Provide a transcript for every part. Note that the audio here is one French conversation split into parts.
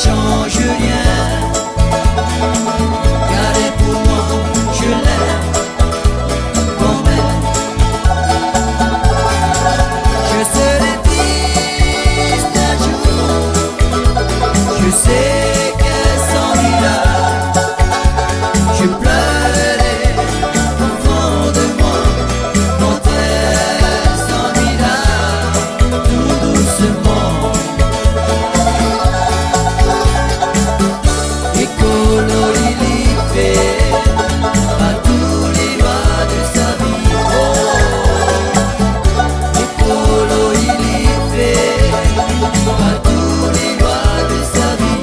change rien. Gardez pour moi, je l'aime quand même. Je serai triste un jour, je sais qu'elle s'en ira. Je pleurerai au fond de moi quand elle s'en ira, tout doucement. Écolo, il y fait à tous les lois de sa vie. Oh, écolo, il y fait à tous les lois de sa vie.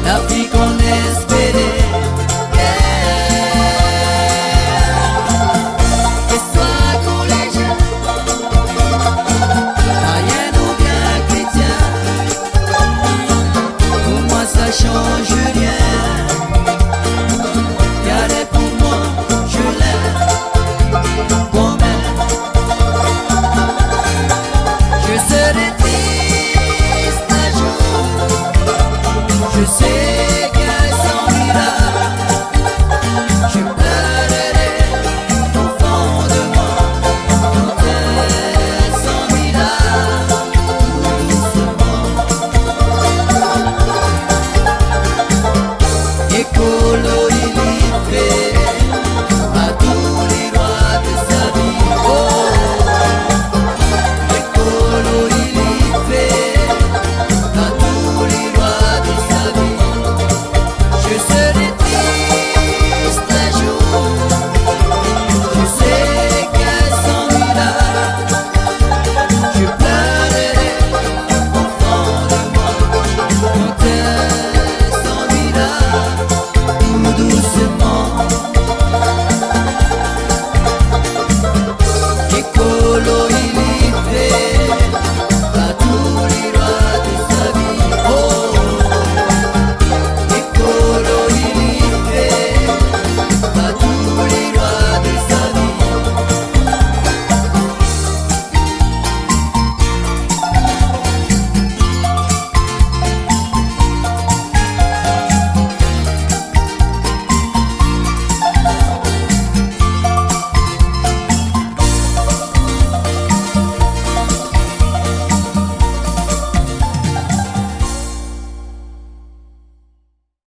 La vie qu'on espérait, que soit collégien, païen ou bien chrétien, pour moi ça change rien. Gardez pour moi, je l'aime quand même. Je serai triste un jour, je sais qu'elle s'en ira. Je pleurerai au fond de moi quand elle s'en ira, tout doucement. Écolo, il y fait